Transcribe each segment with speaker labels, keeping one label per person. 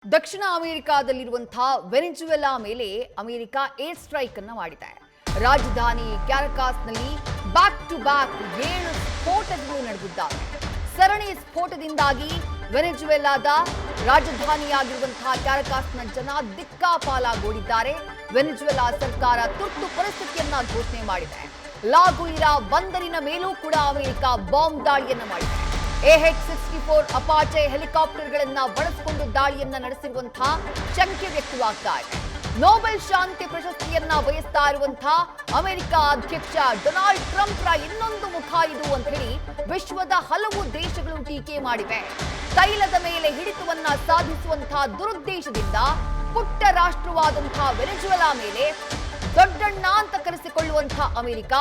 Speaker 1: ದಕ್ಷಿಣ ಅಮೆರಿಕಾದಲ್ಲಿರುವಂತಹ ವೆನೆಜುವೆಲಾ ಮೇಲೆ America air strike ಅನ್ನು ಮಾಡಿದೆ. ರಾಜಧಾನಿ ಕ್ಯಾರಕಾಸ್ನಲ್ಲಿ ಬ್ಯಾಕ್ ಟು ಬ್ಯಾಕ್ 7 ಸ್ಫೋಟಗಳು ನಡೆದಿದ್ದಾವೆ. ಸರಣಿ ಸ್ಫೋಟದಿಂದಾಗಿ ವೆನೆಜುವೆಲಾದ ರಾಜಧಾನಿಯಾಗಿರುವಂತಹ ಕ್ಯಾರಕಾಸ್ನ ಜನ ದಿಕ್ಕಾಪಾಲಾಗೋಡಿದ್ದಾರೆ. ವೆನೆಜುವೆಲಾ ಸರ್ಕಾರ ತುರ್ತು ಪರಿಸ್ಥಿತಿಯನ್ನ ಘೋಷಣೆ ಮಾಡಿದೆ. ಲಾಗುಯಿರಾ ಬಂದರಿನ ಮೇಲೂ ಕೂಡ ಅಮೆರಿಕ ಬಾಂಬ್ ದಾಳಿಯನ್ನು ಮಾಡಿದೆ. AH-64 ಅಪಾಚೆ ಹೆಲಿಕಾಪ್ಟರ್ಗಳನ್ನ ಬಳಸಿಕೊಂಡು ದಾಳಿಯನ್ನ ನಡೆಸಿರುವಂತಹ ಶಂಕೆ ವ್ಯಕ್ತವಾಗ್ತಾ ಇದೆ. ನೊಬೆಲ್ ಶಾಂತಿ ಪ್ರಶಸ್ತಿಯನ್ನ ಬಯಸ್ತಾ ಇರುವಂತಹ ಅಮೆರಿಕ ಅಧ್ಯಕ್ಷ ಡೊನಾಲ್ಡ್ ಟ್ರಂಪ್ರ ಇನ್ನೊಂದು ಮುಖ ಇದು ಅಂತ ಹೇಳಿ ವಿಶ್ವದ ಹಲವು ದೇಶಗಳು ಟೀಕೆ ಮಾಡಿವೆ. ತೈಲದ ಮೇಲೆ ಹಿಡಿತವನ್ನ ಸಾಧಿಸುವಂತಹ ದುರುದ್ದೇಶದಿಂದ ಪುಟ್ಟ ರಾಷ್ಟ್ರವಾದಂತಹ ವೆನೆಜುವೆಲಾ ಮೇಲೆ ದೊಡ್ಡಣ್ಣ ಅಂತ ಕರೆಸಿಕೊಳ್ಳುವಂತಹ ಅಮೆರಿಕ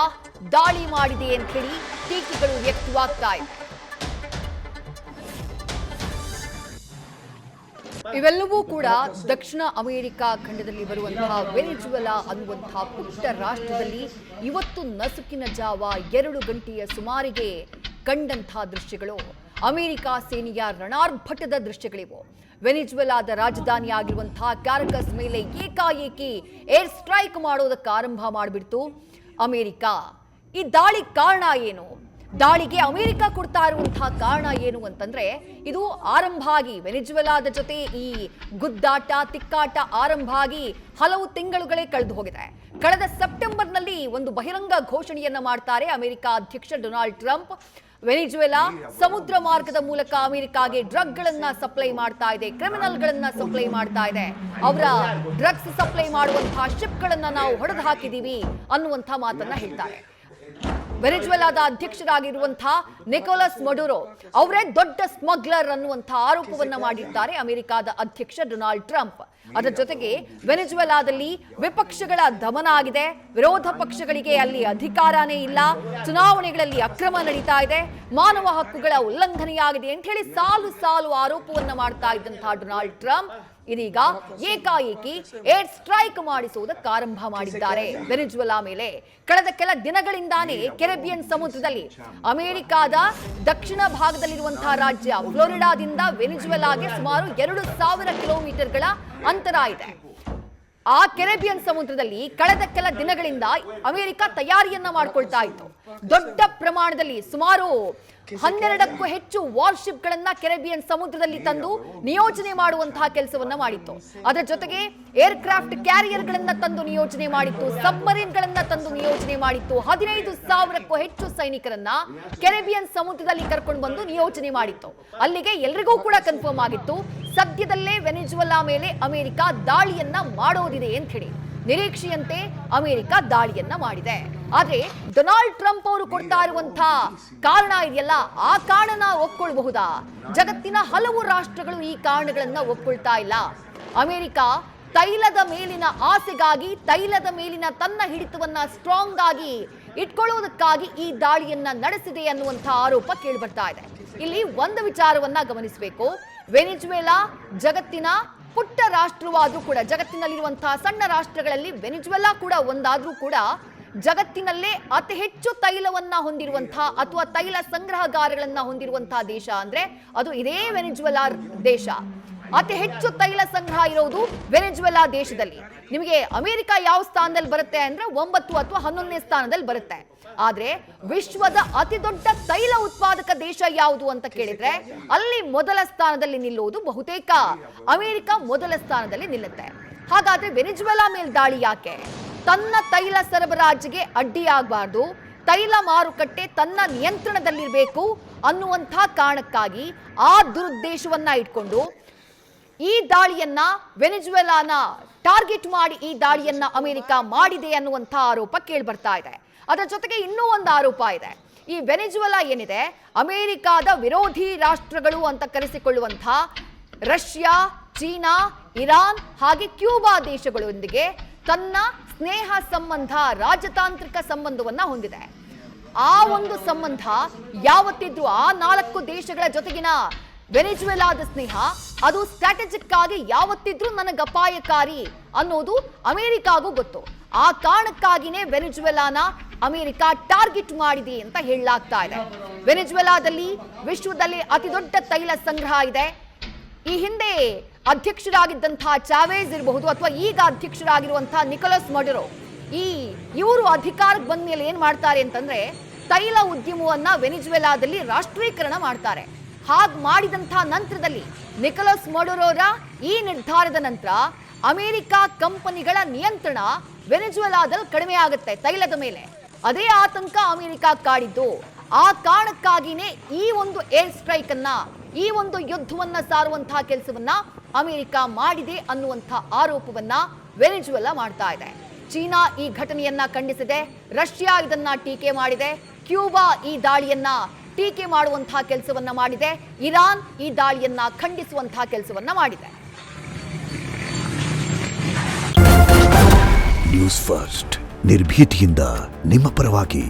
Speaker 1: ದಾಳಿ ಮಾಡಿದೆ ಅಂತ ಹೇಳಿ ಟೀಕೆಗಳು ವ್ಯಕ್ತವಾಗ್ತಾ ಇವೆ. ಇವೆಲ್ಲವೂ ಕೂಡ ದಕ್ಷಿಣ ಅಮೆರಿಕ ಖಂಡದಲ್ಲಿ ಬರುವಂತಹ ವೆನೆಜುವೆಲಾ ಅನ್ನುವಂತಹ ಪುಟ್ಟ ರಾಷ್ಟ್ರದಲ್ಲಿ ಇವತ್ತು ನಸುಕಿನ ಜಾವ 2 ಗಂಟೆಯ ಸುಮಾರಿಗೆ ಕಂಡಂತಹ ದೃಶ್ಯಗಳು ಅಮೆರಿಕ ಸೇನೆಯ ರಣಾರ್ಭಟದ ದೃಶ್ಯಗಳಿವು. ವೆನೆಜುವೆಲಾದ ರಾಜಧಾನಿಯಾಗಿರುವಂತಹ ಕ್ಯಾರಕಸ್ ಮೇಲೆ ಏಕಾಏಕಿ ಏರ್ ಸ್ಟ್ರೈಕ್ ಮಾಡೋದಕ್ಕೆ ಆರಂಭ ಮಾಡಿಬಿಡ್ತು ಅಮೆರಿಕ. ಈ ದಾಳಿ ಕಾರಣ ಏನು? ದಾಳಿಗೆ ಅಮೆರಿಕ ಕೊಡ್ತಾ ಇರುವಂತಹ ಕಾರಣ ಏನು ಅಂತಂದ್ರೆ, ಇದು ಆರಂಭ ಆಗಿ ವೆನೆಜುವೆಲಾದ ಜೊತೆ ಈ ಗುದ್ದಾಟ ತಿಕ್ಕಾಟ ಆರಂಭ ಆಗಿ ಹಲವು ತಿಂಗಳುಗಳೇ ಕಳೆದು ಹೋಗಿದೆ. ಕಳೆದ ಸೆಪ್ಟೆಂಬರ್ನಲ್ಲಿ ಒಂದು ಬಹಿರಂಗ ಘೋಷಣೆಯನ್ನ ಮಾಡ್ತಾರೆ ಅಮೆರಿಕ ಅಧ್ಯಕ್ಷ ಡೊನಾಲ್ಡ್ ಟ್ರಂಪ್. ವೆನೆಜುವೆಲಾ ಸಮುದ್ರ ಮಾರ್ಗದ ಮೂಲಕ ಅಮೆರಿಕಾಗೆ ಡ್ರಗ್ಗಳನ್ನ ಸಪ್ಲೈ ಮಾಡ್ತಾ ಇದೆ, ಕ್ರಿಮಿನಲ್ಗಳನ್ನ ಸಪ್ಲೈ ಮಾಡ್ತಾ ಇದೆ. ಅವರ ಡ್ರಗ್ಸ್ ಸಪ್ಲೈ ಮಾಡುವಂತಹ ಶಿಪ್ಗಳನ್ನ ನಾವು ಹೊಡೆದು ಹಾಕಿದೀವಿ ಅನ್ನುವಂತಹ ಮಾತನ್ನ ಹೇಳ್ತಾರೆ. ವೆನೆಜುವೆಲಾದ ಅಧ್ಯಕ್ಷರಾಗಿರುವಂತಹ ನಿಕೋಲಸ್ ಮಡುರೋ ಅವರೇ ದೊಡ್ಡ ಸ್ಮಗ್ಲರ್ ಅನ್ನುವಂತಹ ಆರೋಪವನ್ನ ಮಾಡಿದ್ದಾರೆ ಅಮೆರಿಕದ ಅಧ್ಯಕ್ಷ ಡೊನಾಲ್ಡ್ ಟ್ರಂಪ್. ಅದರ ಜೊತೆಗೆ ವೆನೆಜುವೆಲಾದಲ್ಲಿ ವಿಪಕ್ಷಗಳ ದಮನ ಆಗಿದೆ, ವಿರೋಧ ಪಕ್ಷಗಳಿಗೆ ಅಲ್ಲಿ ಅಧಿಕಾರನೇ ಇಲ್ಲ, ಚುನಾವಣೆಗಳಲ್ಲಿ ಅಕ್ರಮ ನಡೀತಾ ಇದೆ, ಮಾನವ ಹಕ್ಕುಗಳ ಉಲ್ಲಂಘನೆಯಾಗಿದೆ ಅಂತ ಹೇಳಿ ಸಾಲು ಸಾಲು ಆರೋಪವನ್ನ ಮಾಡ್ತಾ ಇದ್ದಂತಹ ಡೊನಾಲ್ಡ್ ಟ್ರಂಪ್ ಇದೀಗ ಏಕಾಏಕಿ ಏರ್ ಸ್ಟ್ರೈಕ್ ಮಾಡಿಸುವುದಕ್ಕೆ ಆರಂಭ ಮಾಡಿದ್ದಾರೆ ವೆನೆಜುವೆಲಾ ಮೇಲೆ. ಕಳೆದ ಕೆಲ ದಿನಗಳಿಂದಾನೇ ಕೆರೆಬಿಯನ್ ಸಮುದ್ರದಲ್ಲಿ ಅಮೆರಿಕಾದ ದಕ್ಷಿಣ ಭಾಗದಲ್ಲಿರುವಂತಹ ರಾಜ್ಯ ಫ್ಲೋರಿಡಾದಿಂದ ವೆನೆಜುವೆಲಾಗೆ ಸುಮಾರು 2000 ಕಿಲೋಮೀಟರ್ಗಳ ಅಂತರ ಇದೆ. ಆ ಕೆರೆಬಿಯನ್ ಸಮುದ್ರದಲ್ಲಿ ಕಳೆದ ಕೆಲ ದಿನಗಳಿಂದ ಅಮೆರಿಕ ತಯಾರಿಯನ್ನ ಮಾಡ್ಕೊಳ್ತಾ ಇತ್ತು. ದೊಡ್ಡ ಪ್ರಮಾಣದಲ್ಲಿ ಸುಮಾರು 12ಕ್ಕೂ ಹೆಚ್ಚು ವಾರ್ಶಿಪ್ ಗಳನ್ನ ಕೆರೆಬಿಯನ್ ಸಮುದ್ರದಲ್ಲಿ ತಂದು ನಿಯೋಜನೆ ಮಾಡುವಂತಹ ಕೆಲಸವನ್ನ ಮಾಡಿತ್ತು. ಅದರ ಜೊತೆಗೆ ಏರ್ ಕ್ರಾಫ್ಟ್ ಕ್ಯಾರಿಯರ್ ಗಳನ್ನ ತಂದು ನಿಯೋಜನೆ ಮಾಡಿತ್ತು, ಸಬ್ಮರೀನ್ ಗಳನ್ನ ತಂದು ನಿಯೋಜನೆ ಮಾಡಿತ್ತು. 15,000ಕ್ಕೂ ಹೆಚ್ಚು ಸೈನಿಕರನ್ನ ಕೆರೆಬಿಯನ್ ಸಮುದ್ರದಲ್ಲಿ ಕರ್ಕೊಂಡು ಬಂದು ನಿಯೋಜನೆ ಮಾಡಿತ್ತು. ಅಲ್ಲಿಗೆ ಎಲ್ರಿಗೂ ಕೂಡ ಕನ್ಫರ್ಮ್ ಆಗಿತ್ತು, ಸದ್ಯದಲ್ಲೇ ವೆನೆಜುವೆಲಾ ಮೇಲೆ ಅಮೆರಿಕ ದಾಳಿಯನ್ನ ಮಾಡೋದಿದೆ ಅಂತ ಹೇಳಿ. ನಿರೀಕ್ಷೆಯಂತೆ ಅಮೆರಿಕ ದಾಳಿಯನ್ನ ಮಾಡಿದೆ. ಆದ್ರೆ ಡೊನಾಲ್ಡ್ ಟ್ರಂಪ್ ಅವರು ಕೊಡ್ತಾ ಇರುವಂತಹ ಕಾರಣ ಇದೆಯಲ್ಲ, ಆ ಕಾರಣ ಒಪ್ಕೊಳ್ಬಹುದಾ? ಜಗತ್ತಿನ ಹಲವು ರಾಷ್ಟ್ರಗಳು ಈ ಕಾರಣಗಳನ್ನ ಒಪ್ಕೊಳ್ತಾ ಇಲ್ಲ. ಅಮೆರಿಕ ತೈಲದ ಮೇಲಿನ ಆಸೆಗಾಗಿ, ತೈಲದ ಮೇಲಿನ ತನ್ನ ಹಿಡಿತವನ್ನ ಸ್ಟ್ರಾಂಗ್ ಆಗಿ ಇಟ್ಕೊಳ್ಳುವುದಕ್ಕಾಗಿ ಈ ದಾಳಿಯನ್ನ ನಡೆಸಿದೆ ಅನ್ನುವಂತಹ ಆರೋಪ ಕೇಳಿಬರ್ತಾ ಇದೆ. ಇಲ್ಲಿ ಒಂದು ವಿಚಾರವನ್ನ ಗಮನಿಸಬೇಕು. ವೆನೆಜುವೆಲಾ ಜಗತ್ತಿನ ಪುಟ್ಟ ರಾಷ್ಟ್ರವಾದ್ರೂ ಕೂಡ, ಜಗತ್ತಿನಲ್ಲಿರುವಂತಹ ಸಣ್ಣ ರಾಷ್ಟ್ರಗಳಲ್ಲಿ ವೆನೆಜುವೆಲಾ ಕೂಡ ಒಂದಾದ್ರೂ ಕೂಡ, ಜಗತ್ತಿನಲ್ಲೇ ಅತಿ ಹೆಚ್ಚು ತೈಲವನ್ನ ಹೊಂದಿರುವಂತಹ ಅಥವಾ ತೈಲ ಸಂಗ್ರಹಗಾರಗಳನ್ನ ಹೊಂದಿರುವಂತಹ ದೇಶ ಅಂದ್ರೆ ಅದು ಇದೇ ವೆನೆಜುವೆಲಾ ದೇಶ. ಅತಿ ಹೆಚ್ಚು ತೈಲ ಸಂಗ್ರಹ ಇರೋದು ವೆನೆಜುವೆಲಾ ದೇಶದಲ್ಲಿ. ನಿಮಗೆ ಅಮೆರಿಕ ಯಾವ ಸ್ಥಾನದಲ್ಲಿ ಬರುತ್ತೆ ಅಂದ್ರೆ 9 ಅಥವಾ 11ನೇ ಸ್ಥಾನದಲ್ಲಿ ಬರುತ್ತೆ. ಆದ್ರೆ ವಿಶ್ವದ ಅತಿ ದೊಡ್ಡ ತೈಲ ಉತ್ಪಾದಕ ದೇಶ ಯಾವುದು ಅಂತ ಕೇಳಿದ್ರೆ ಅಲ್ಲಿ ಮೊದಲ ಸ್ಥಾನದಲ್ಲಿ ನಿಲ್ಲುವುದು ಬಹುತೇಕ ಅಮೆರಿಕ ಮೊದಲ ಸ್ಥಾನದಲ್ಲಿ ನಿಲ್ಲುತ್ತೆ. ಹಾಗಾದ್ರೆ ವೆನೆಜುವೆಲಾ ಮೇಲೆ ದಾಳಿ ಯಾಕೆ? ತನ್ನ ತೈಲ ಸರಬರಾಜಿಗೆ ಅಡ್ಡಿಯಾಗಬಾರ್ದು, ತೈಲ ಮಾರುಕಟ್ಟೆ ತನ್ನ ನಿಯಂತ್ರಣದಲ್ಲಿರಬೇಕು ಅನ್ನುವಂತಹ ಕಾರಣಕ್ಕಾಗಿ ಆ ದುರುದ್ದೇಶವನ್ನ ಇಟ್ಕೊಂಡು ಈ ದಾಳಿಯನ್ನ ವೆನೆಜುವೆಲಾನ ಟಾರ್ಗೆಟ್ ಮಾಡಿ ಈ ದಾಳಿಯನ್ನ ಅಮೆರಿಕ ಮಾಡಿದೆ ಅನ್ನುವಂತಹ ಆರೋಪ ಕೇಳಿಬರ್ತಾ ಇದೆ. ಅದರ ಜೊತೆಗೆ ಇನ್ನೂ ಒಂದು ಆರೋಪ ಇದೆ. ಈ ವೆನೆಜುವೆಲಾ ಏನಿದೆ, ಅಮೆರಿಕಾದ ವಿರೋಧಿ ರಾಷ್ಟ್ರಗಳು ಅಂತ ಕರೆಸಿಕೊಳ್ಳುವಂತಹ ರಷ್ಯಾ, ಚೀನಾ, ಇರಾನ್ ಹಾಗೆ ಕ್ಯೂಬಾ ದೇಶಗಳೊಂದಿಗೆ ತನ್ನ ಸ್ನೇಹ ಸಂಬಂಧ, ರಾಜತಾಂತ್ರಿಕ ಸಂಬಂಧವನ್ನ ಹೊಂದಿದೆ. ಆ ಒಂದು ಸಂಬಂಧ ಯಾವತ್ತಿದ್ರೂ ಆ 4 ದೇಶಗಳ ಜೊತೆಗಿನ ವೆನೆಜುವೆಲಾದ ಸ್ನೇಹ ಅದು ಸ್ಟ್ರಾಟಜಿಕ್ ಆಗಿ ಯಾವತ್ತಿದ್ರೂ ನನಗೆ ಅಪಾಯಕಾರಿ ಅನ್ನೋದು ಅಮೆರಿಕಾಗೂ ಗೊತ್ತು. ಆ ಕಾರಣಕ್ಕಾಗಿನೇ ವೆನೆಜುವೆಲಾನ ಅಮೆರಿಕ ಟಾರ್ಗೆಟ್ ಮಾಡಿದೆ ಅಂತ ಹೇಳಲಾಗ್ತಾ ಇದೆ. ವೆನೆಜುವೆಲಾದಲ್ಲಿ ವಿಶ್ವದಲ್ಲಿ ಅತಿ ದೊಡ್ಡ ತೈಲ ಸಂಗ್ರಹ ಇದೆ. ಈ ಹಿಂದೆ ಅಧ್ಯಕ್ಷರಾಗಿದ್ದಂತಹ ಚಾವೇಜ್ ಇರಬಹುದು ಅಥವಾ ಈಗ ಅಧ್ಯಕ್ಷರಾಗಿರುವಂತಹ ನಿಕೋಲಸ್ ಮಡುರೋ ಇವರು ಅಧಿಕಾರಕ್ಕೆ ಬಂದ ಮೇಲೆ ಏನ್ ಮಾಡ್ತಾರೆ ಅಂತಂದ್ರೆ ತೈಲ ಉದ್ಯಮವನ್ನ ವೆನಿಜುವೆಲಾದಲ್ಲಿ ರಾಷ್ಟ್ರೀಕರಣ ಮಾಡ್ತಾರೆ. ಹಾಗೆ ಮಾಡಿದಂತಹ ನಂತರದಲ್ಲಿ ನಿಕೋಲಸ್ ಮಡುರೋರ ಈ ನಿರ್ಧಾರದ ನಂತರ ಅಮೆರಿಕ ಕಂಪನಿಗಳ ನಿಯಂತ್ರಣ ವೆನಿಜುವೆಲಾದಲ್ಲಿ ಕಡಿಮೆ ಆಗುತ್ತೆ ತೈಲದ ಮೇಲೆ. ಅದೇ ಆತಂಕ ಅಮೆರಿಕ ಕಾಡಿದ್ದು. ಆ ಕಾರಣಕ್ಕಾಗಿನೇ ಈ ಒಂದು ಏರ್ ಸ್ಟ್ರೈಕ್ ಅನ್ನ, ಈ ಒಂದು ಯುದ್ಧವನ್ನ ಸಾರುವಂತಹ ಕೆಲಸವನ್ನ ಅಮೆರಿಕ ಮಾಡಿದೆ ಅನ್ನುವಂತಹ ಆರೋಪವನ್ನ ವೆನಿಜುವೆಲಾ ಮಾಡ್ತಾ ಇದೆ. ಚೀನಾ ಈ ಘಟನೆಯನ್ನ ಖಂಡಿಸಿದೆ, ರಷ್ಯಾ ಇದನ್ನ ಟೀಕೆ ಮಾಡಿದೆ, ಕ್ಯೂಬಾ ಈ ದಾಳಿಯನ್ನ ಟೀಕೆ ಮಾಡುವಂತಹ ಕೆಲಸವನ್ನ ಮಾಡಿದೆ, ಇರಾನ್ ಈ ದಾಳಿಯನ್ನ ಖಂಡಿಸುವಂತಹ ಕೆಲಸವನ್ನ ಮಾಡಿದೆ.
Speaker 2: ನ್ಯೂಸ್ ಫಸ್ಟ್ ನಿರ್ಭೀತಿಯಿಂದ ನಿಮ್ಮ ಪರವಾಗಿ.